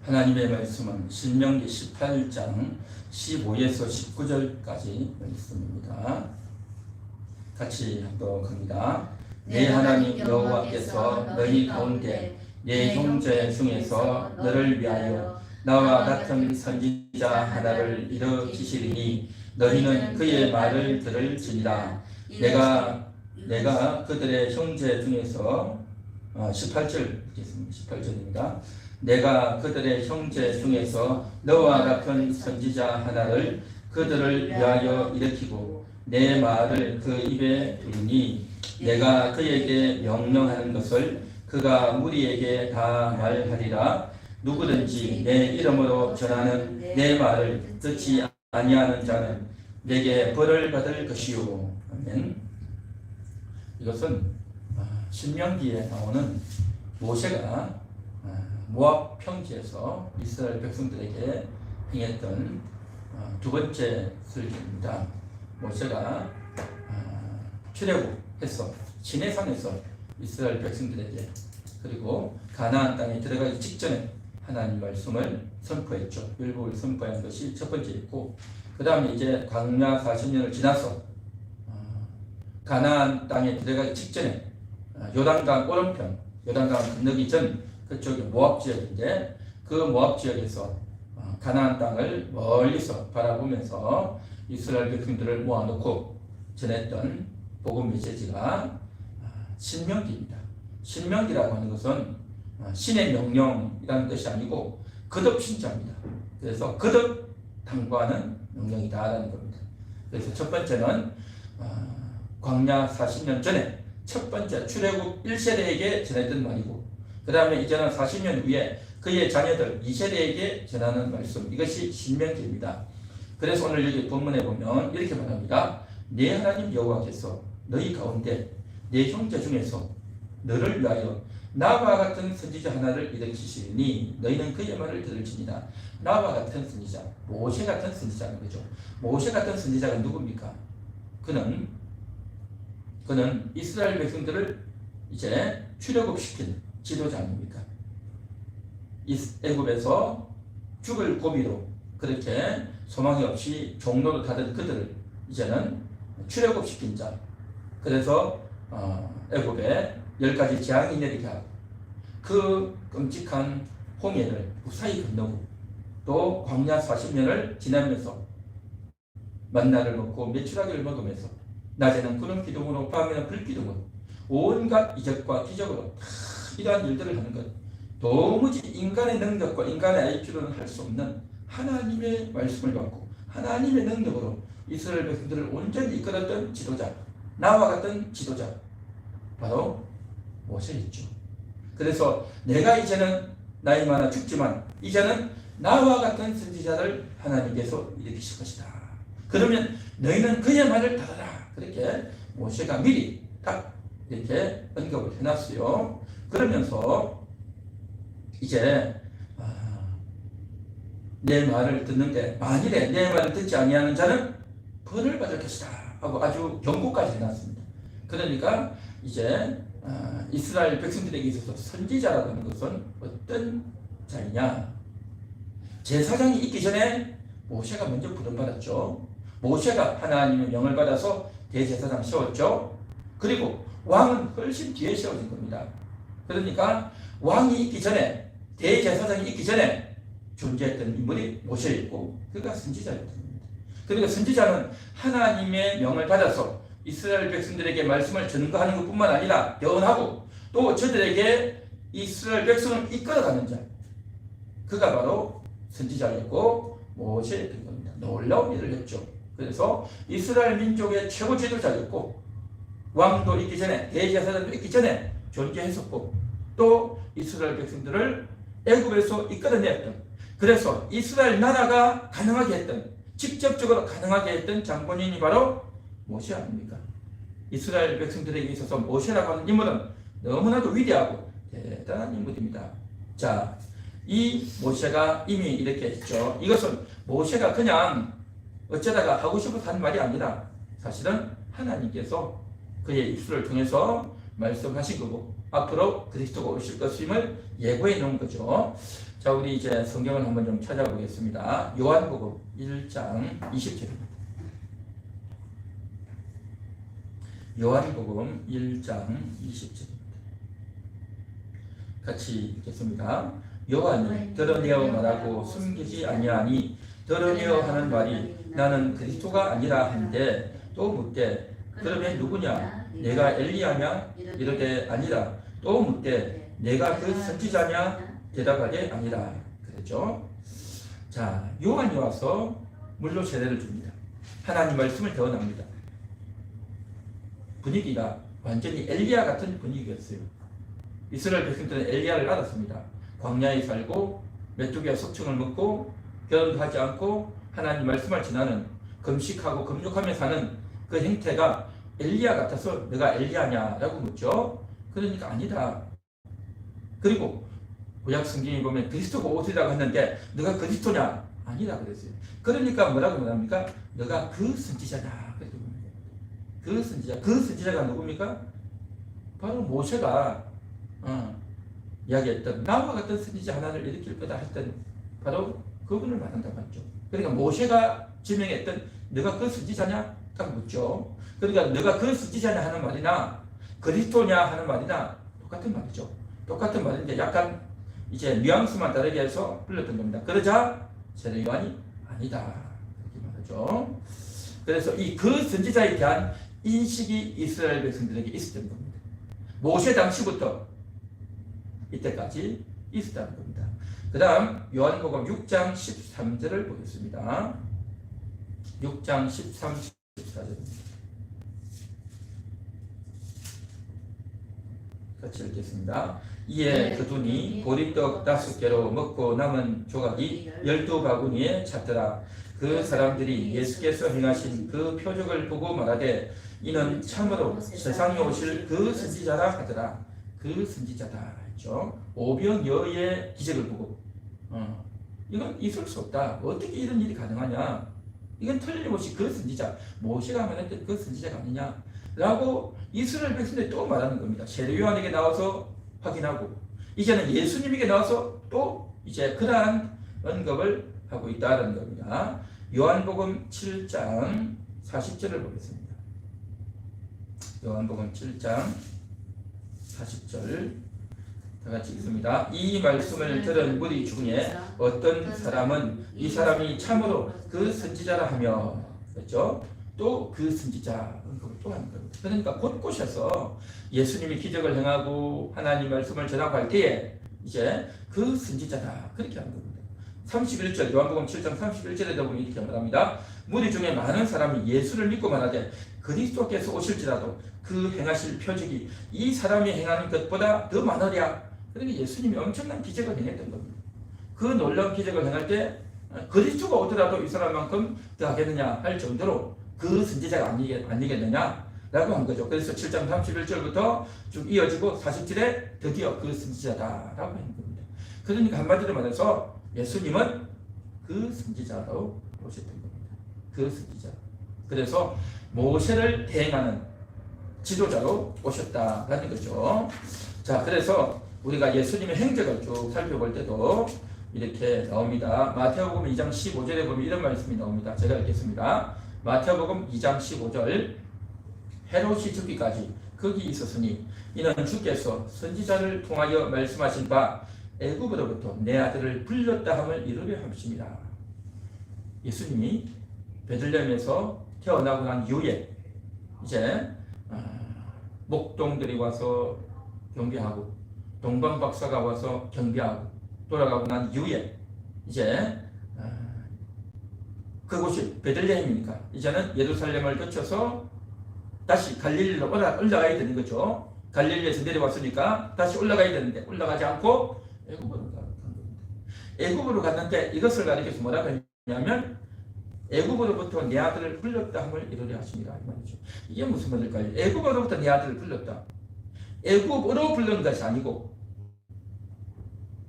하나님의 말씀은 신명기 18장 15에서 19절까지 말씀입니다. 같이 합독합니다. 내 하나님 여호와께서 너희 가운데 내 형제 중에서 너를 위하여 나와 같은 선지자 하나를 일으키시리니 너희는 그의 말을 들을지니라. 내가 그들의 형제 중에서 18절 읽겠습니다. 18절입니다. 내가 그들의 형제 중에서 너와 같은 선지자 하나를 그들을 위하여 일으키고 내 말을 그 입에 두리니 내가 그에게 명령하는 것을 그가 무리에게 다 말하리라. 누구든지 내 이름으로 전하는 내 말을 듣지 아니하는 자는 내게 벌을 받을 것이요. 아멘. 이것은 신명기에 나오는 모세가 모압 평지에서 이스라엘 백성들에게 행했던 두 번째 설교입니다. 모세가 출애굽해서 시내산에서 이스라엘 백성들에게 그리고 가나안 땅에 들어가기 직전에 하나님 말씀을 선포했죠. 율법을 선포한 것이 첫 번째였고, 그 다음에 이제 광야 40년을 지나서 가나안 땅에 들어가기 직전에 요단강 오른편, 요단강 건너기 전 그쪽이 모압 지역인데 그 모압 지역에서 가나안 땅을 멀리서 바라보면서 이스라엘 백성들을 모아놓고 전했던 복음 메시지가 신명기입니다. 신명기라고 하는 것은 신의 명령이라는 뜻이 아니고 거듭신자입니다. 그래서 거듭 당부하는 명령이다라는 겁니다. 그래서 첫 번째는 광야 40년 전에 첫 번째 출애굽 1세대에게 전했던 말이고, 그 다음에 이제는 40년 후에 그의 자녀들 2세대에게 전하는 말씀, 이것이 신명기입니다. 그래서 오늘 여기 본문에 보면 이렇게 말합니다. 내 하나님 여호와께서 너희 가운데 내 형제 중에서 너를 위하여 나와 같은 선지자 하나를 일으키시니 너희는 그의 말을 들을지니라. 나와 같은 선지자, 모세 같은 선지자는 거죠. 모세 같은 선지자가 누굽니까? 그는 이스라엘 백성들을 이제 출애굽시킨 지도자 아닙니까? 애굽에서 죽을 고비로 그렇게 소망이 없이 종로로 가던 그들을 이제는 출애굽시킨 자. 그래서 애굽에 10가지 재앙이 내리게 하고 그 끔찍한 홍해를 무사히 건너고 또 광야 40년을 지나면서 만나를 먹고 메추라기를 먹으면서 낮에는 구름 기둥으로 밤에는 불 기둥으로 온갖 이적과 기적으로 다 이러한 일들을 하는 것, 도무지 인간의 능력과 인간의 IQ로는 할 수 없는 하나님의 말씀을 받고 하나님의 능력으로 이스라엘 백성들을 온전히 이끌었던 지도자, 나와 같은 지도자, 바로 모세였죠. 그래서 내가 이제는 나이 많아 죽지만 이제는 나와 같은 선지자를 하나님께서 일으키실 것이다. 그러면 너희는 그의 말을 따르라. 그렇게 모세가 미리 딱 이렇게 언급을 해놨어요. 그러면서 이제 내 말을 듣는데 만일에 내 말을 듣지 아니하는 자는 벌을 받을 것이다 하고 아주 경고까지 해놨습니다. 그러니까 이제 이스라엘 백성들에게 있어서 선지자라고 하는 것은 어떤 자이냐, 제사장이 있기 전에 모세가 먼저 부름받았죠. 모세가 하나님의 명을 받아서 대제사장 세웠죠. 그리고 왕은 훨씬 뒤에 세워진 겁니다. 그러니까 왕이 있기 전에, 대제사장이 있기 전에 존재했던 인물이 모세였고 그가 선지자였던 겁니다. 그러니까 선지자는 하나님의 명을 받아서 이스라엘 백성들에게 말씀을 전가하는 것뿐만 아니라 예언하고 또 저들에게 이스라엘 백성을 이끌어가는 자, 그가 바로 선지자였고 모세였던 겁니다. 놀라운 일을 했죠. 그래서 이스라엘 민족의 최고 지도자였고 왕도 있기 전에, 대제사장도 있기 전에 존재했었고 또 이스라엘 백성들을 애굽에서 이끌어냈던, 그래서 이스라엘 나라가 가능하게 했던, 직접적으로 가능하게 했던 장본인이 바로 모세 아닙니까? 이스라엘 백성들에게 있어서 모세라고 하는 인물은 너무나도 위대하고 대단한 인물입니다. 자, 이 모세가 이미 이렇게 했죠. 이것은 모세가 그냥 어쩌다가 하고 싶어서 한 말이 아니라 사실은 하나님께서 그의 입술을 통해서 말씀하신 거고 앞으로 그리스도가 오실 것임을 예고해 놓은 거죠. 자, 우리 이제 성경을 한번 좀 찾아보겠습니다. 요한복음 1장 20절입니다. 요한복음 1장 20절입니다. 같이 읽겠습니다. 요한이 드러내어 말하고 숨기지 아니하니 드러내어 하는 말이 나는 그리스도가 아니라 한데 또 묻되 그러면 누구냐? 내가 엘리야냐? 이르되 아니라 또 묻되 내가 그 선지자냐? 대답하되 아니라 그랬죠. 자, 요한이 와서 물로 세례를 줍니다. 하나님 말씀을 대언합니다. 분위기가 완전히 엘리야 같은 분위기였어요. 이스라엘 백성들은 엘리야를 알았습니다. 광야에 살고 메뚜기와 석청을 먹고 결혼도 하지 않고 하나님 말씀을 지나는 금식하고 금욕하며 사는 그 행태가 엘리야 같아서 내가 엘리야냐라고 묻죠. 그러니까 아니다. 그리고 구약 성경에 보면 그리스도가 오시라고 했는데 너가 그리스도냐? 아니라 그랬어요. 그러니까 뭐라고 말합니까? 너가 그 선지자다. 그 선지자. 그 선지자가 누굽니까? 바로 모세가 이야기했던 나와 같은 선지자 하나를 일으킬 거다 했던 바로 그분을 말한다고 했죠. 그러니까 모세가 지명했던 너가 그 선지자냐? 딱 묻죠. 그러니까 너가 그 선지자냐 하는 말이나 그리스도냐 하는 말이나 똑같은 말이죠. 똑같은 말인데 약간 이제 뉘앙스만 다르게 해서 불렀던 겁니다. 그러자 세례 요한이 아니다 이렇게 말하죠. 그래서 이 그 선지자에 대한 인식이 이스라엘 백성들에게 있었던 겁니다. 모세 당시부터 이때까지 있었다는 겁니다. 그 다음 요한복음 6장 13절을 보겠습니다. 6장 13, 14절입니다. 같이 읽겠습니다. 이에 그분이 보리떡 5개로 먹고 남은 조각이 12바구니에 찼더라. 그 사람들이 예수께서 행하신 그 표적을 보고 말하되 이는 참으로 세상에 오실 그 선지자라 하더라. 그 선지자다 했죠. 오병여의 기적을 보고 이건 있을 수 없다. 어떻게 이런 일이 가능하냐? 이건 틀림없이 그 선지자, 모세가 말했던 그 선지자가 아니냐? 라고 이스라엘 백성들이 또 말하는 겁니다. 세례 요한에게 나와서 확인하고 이제는 예수님에게 나와서 또 이제 그러한 언급을 하고 있다는 겁니다. 요한복음 7장 40절을 보겠습니다. 요한복음 7장 40절 다 같이 읽습니다. 이 말씀을 들은 무리 중에 어떤 사람은 이 사람이 참으로 그 선지자라 하며 그렇죠? 또 그 선지자 언급을 또 하는 겁니다. 그러니까 곳곳에서 예수님이 기적을 행하고 하나님 말씀을 전하고 할 때에 이제 그 선지자다 그렇게 하는 겁니다. 31절 요한복음 7장 31절에 보면 이렇게 말합니다. 무리 중에 많은 사람이 예수를 믿고 말하되 그리스도께서 오실지라도 그 행하실 표적이 이 사람이 행하는 것보다 더 많으랴. 그러니까 예수님이 엄청난 기적을 행했던 겁니다. 그 놀라운 기적을 행할 때 그리스도가 오더라도 이 사람만큼 더 하겠느냐 할 정도로 그 선지자가 아니겠느냐 라고 한 거죠. 그래서 7장 31절부터 쭉 이어지고 40절에 드디어 그 선지자다라고 하는 겁니다. 그러니까 한마디로 말해서 예수님은 그 선지자로 오셨던 겁니다. 그 선지자. 그래서 모세를 대행하는 지도자로 오셨다라는 거죠. 자, 그래서 우리가 예수님의 행적을 쭉 살펴볼 때도 이렇게 나옵니다. 마태복음 2장 15절에 보면 이런 말씀이 나옵니다. 제가 읽겠습니다. 마태복음 2장 15절 헤롯이 죽기까지 거기 있었으니 이는 주께서 선지자를 통하여 말씀하신 바 애굽으로부터 내 아들을 불렀다 함을 이루려 함이니라. 예수님이 베들레헴에서 태어나고 난 이후에 이제 목동들이 와서 경배하고 동방 박사가 와서 경배하고 돌아가고 난 이후에 이제 그곳이 베들레헴이니까 이제는 예루살렘을 거쳐서 다시 갈릴리로 올라가야 되는 거죠. 갈릴리에서 내려왔으니까 다시 올라가야 되는데 올라가지 않고 애굽으로 간 겁니다. 애굽으로 갔는데 이것을 가리켜서 뭐라고 했냐면 애굽으로부터 내 아들을 불렀다 함을 이루려 하십니다. 이 말이죠. 이게 무슨 말일까요? 애굽으로부터 내 아들을 불렀다. 애굽으로 부른 것이 아니고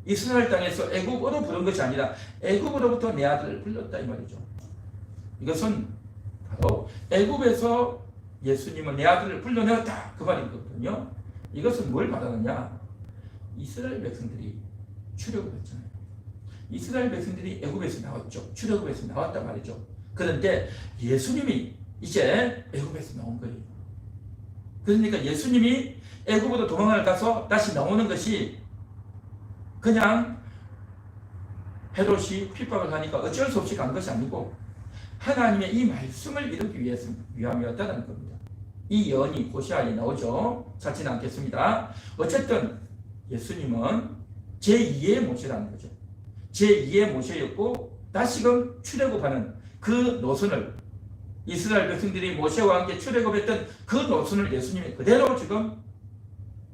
이스라엘 땅에서 애굽으로 부른 것이 아니라 애굽으로부터 내 아들을 불렀다 이 말이죠. 이것은 바로 애굽에서 예수님은 내 아들을 불러내었다 그 말인 거거든요. 이것은 뭘 말하느냐? 이스라엘 백성들이 출애굽을 했잖아요. 이스라엘 백성들이 애굽에서 나왔죠. 출애굽에서 나왔단 말이죠. 그런데 예수님이 이제 애굽에서 나온 거예요. 그러니까 예수님이 애굽으로 도망을 가서 다시 나오는 것이 그냥 헤롯이 핍박을 하니까 어쩔 수 없이 간 것이 아니고 하나님의 이 말씀을 이루기 위함이었다는 겁니다. 이 예언이 호시아에 나오죠. 찾지는 않겠습니다. 어쨌든 예수님은 제2의 모세라는 거죠. 제2의 모세였고 다시금 출애굽하는 그 노선을 이스라엘 백성들이 모세와 함께 출애굽했던 그 노선을 예수님이 그대로 지금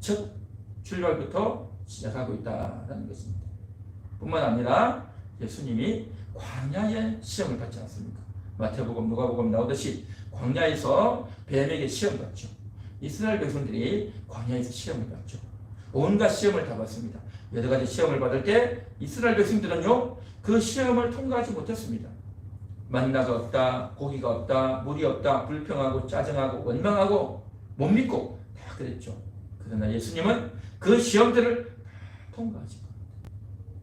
첫 출발부터 시작하고 있다는 것입니다. 뿐만 아니라 예수님이 광야의 시험을 받지 않습니까? 마태복음, 누가복음 나오듯이 광야에서 뱀에게 시험 받죠. 이스라엘 백성들이 광야에서 시험을 받죠. 온갖 시험을 다 받습니다. 여러 가지 시험을 받을 때 이스라엘 백성들은요, 그 시험을 통과하지 못했습니다. 만나가 없다, 고기가 없다, 물이 없다, 불평하고 짜증하고 원망하고 못 믿고 다 그랬죠. 그러나 예수님은 그 시험들을 다 통과하신 겁니다.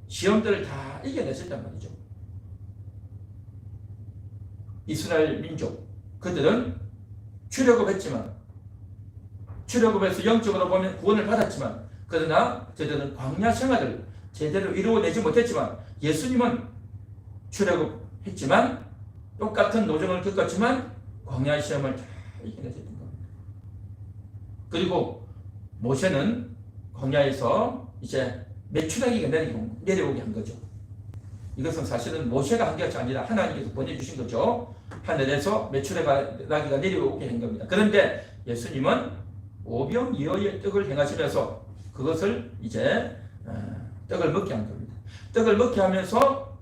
시험들을 다 이겨내셨단 말이죠. 이스라엘 민족, 그들은 출애굽했지만, 출애굽에서 영적으로 보면 구원을 받았지만, 그러나 저들은 광야 생활을 제대로 이루어내지 못했지만, 예수님은 출애굽했지만 똑같은 노정을 겪었지만 광야의 시험을 다 이겨내셨던 겁니다. 그리고 모세는 광야에서 이제 메추라기가 내려오게 한 거죠. 이것은 사실은 모세가 한 것이 아니라 하나님께서 보내주신 거죠. 하늘에서 메추라기가 내려오게 한 겁니다. 그런데 예수님은 오병이어의 떡을 행하시면서 그것을 이제 떡을 먹게 한 겁니다. 떡을 먹게 하면서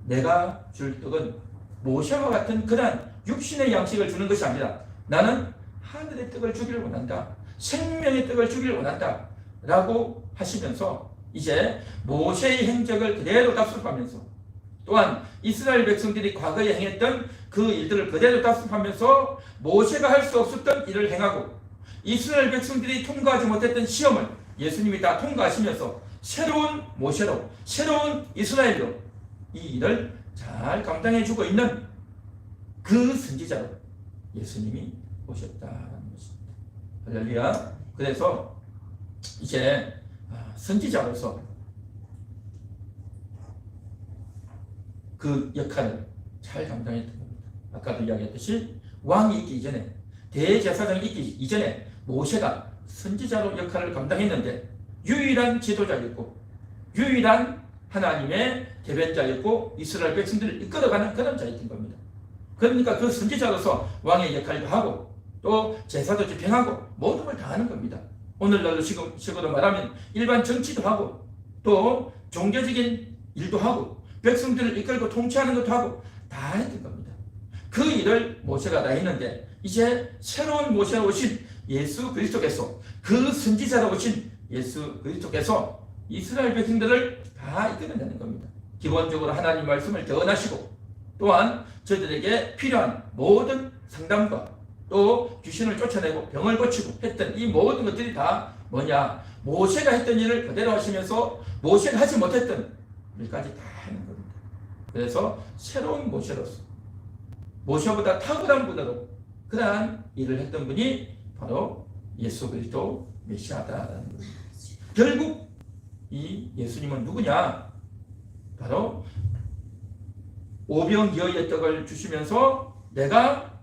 내가 줄 떡은 모세와 같은 그런 육신의 양식을 주는 것이 아니라 나는 하늘의 떡을 주기를 원한다. 생명의 떡을 주기를 원한다. 라고 하시면서 이제 모세의 행적을 그대로 답습하면서 또한 이스라엘 백성들이 과거에 행했던 그 일들을 그대로 답습하면서 모세가 할 수 없었던 일을 행하고 이스라엘 백성들이 통과하지 못했던 시험을 예수님이 다 통과하시면서 새로운 모세로, 새로운 이스라엘로 이 일을 잘 감당해주고 있는 그 선지자로 예수님이 오셨다는 것입니다. 할렐루야. 그래서 이제 선지자로서 그 역할을 잘 감당했던 겁니다. 아까도 이야기했듯이 왕이 있기 이전에, 대제사장이 있기 이전에 모세가 선지자로 역할을 감당했는데 유일한 지도자였고 유일한 하나님의 대변자였고 이스라엘 백성들을 이끌어가는 그런 자였던 겁니다. 그러니까 그 선지자로서 왕의 역할도 하고 또 제사도 집행하고 모든 걸 다 하는 겁니다. 오늘날로 식으로 말하면 일반 정치도 하고 또 종교적인 일도 하고 백성들을 이끌고 통치하는 것도 하고 다 했던 겁니다. 그 일을 모세가 다 했는데 이제 새로운 모세로 오신 예수 그리스도께서, 그 선지자로 오신 예수 그리스도께서 이스라엘 백성들을 다 이끌어내는 겁니다. 기본적으로 하나님 말씀을 전하시고 또한 저들에게 필요한 모든 상담과 또 귀신을 쫓아내고 병을 고치고 했던 이 모든 것들이 다 뭐냐? 모세가 했던 일을 그대로 하시면서 모세가 하지 못했던 일까지 다 하는 겁니다. 그래서 새로운 모세로서 모세보다 탁월한 분으로 그러한 일을 했던 분이 바로 예수 그리스도 메시아다라는 겁니다. 결국 이 예수님은 누구냐? 바로 오병이어의 떡을 주시면서 내가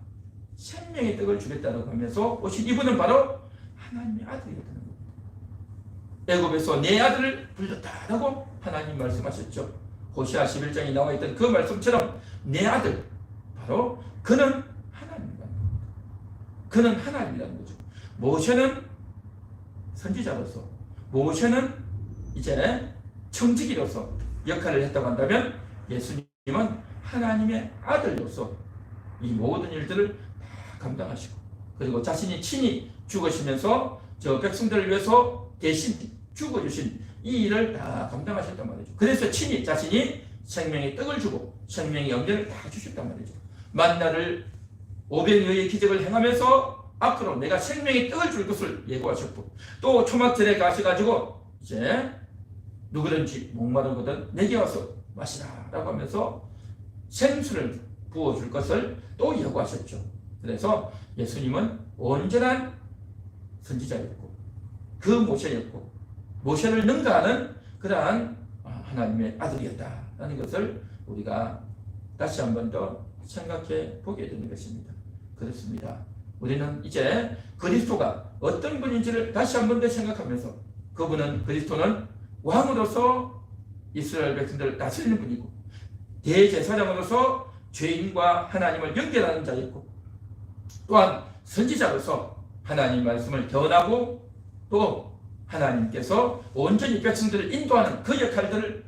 생명의 떡을 주겠다고 하면서 오신 이분은 바로 하나님의 아들이었다는 겁니다. 애굽에서 내 아들을 불렀다라고 하나님 말씀하셨죠. 호시아 11장에 나와 있던 그 말씀처럼 내 아들, 바로 그는 하나님이라는 겁니다. 그는 하나님이라는 거죠. 모세는 선지자로서, 모세는 이제 청지기로서 역할을 했다고 한다면 예수님은 하나님의 아들로서 이 모든 일들을 다 감당하시고 그리고 자신이 친히 죽으시면서 저 백성들을 위해서 대신 죽어주신 이 일을 다 감당하셨단 말이죠. 그래서 친히 자신이 생명의 떡을 주고 생명의 영전을 다 주셨단 말이죠. 만나를 오병이어의 기적을 행하면서 앞으로 내가 생명의 떡을 줄 것을 예고하셨고 또 초막절에 가셔가지고 이제 누구든지 목마르거든 내게 와서 마시라 라고 하면서 생수를 부어줄 것을 또 예고하셨죠. 그래서 예수님은 온전한 선지자였고 그 모세였고 모세를 능가하는 그러한 하나님의 아들이었다라는 것을 우리가 다시 한 번 더 생각해 보게 되는 것입니다. 그렇습니다. 우리는 이제 그리스도가 어떤 분인지를 다시 한 번 더 생각하면서 그리스도는 왕으로서 이스라엘 백성들을 다스리는 분이고 대제사장으로서 죄인과 하나님을 연결하는 자였고 또한 선지자로서 하나님 말씀을 전하고 또 하나님께서 온전히 백성들을 인도하는 그 역할들을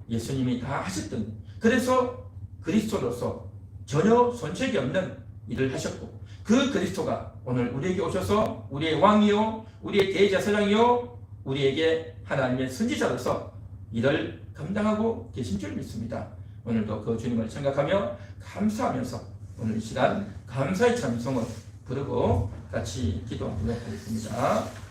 예수님이 다 하셨던, 그래서 그리스도로서 전혀 손색이 없는 일을 하셨고 그 그리스도가 오늘 우리에게 오셔서 우리의 왕이요 우리의 대제사장이요 우리에게 하나님의 선지자로서 일을 감당하고 계신 줄 믿습니다. 오늘도 그 주님을 생각하며 감사하면서 오늘 이 시간 감사의 찬송을 부르고 같이 기도하도록 하겠습니다.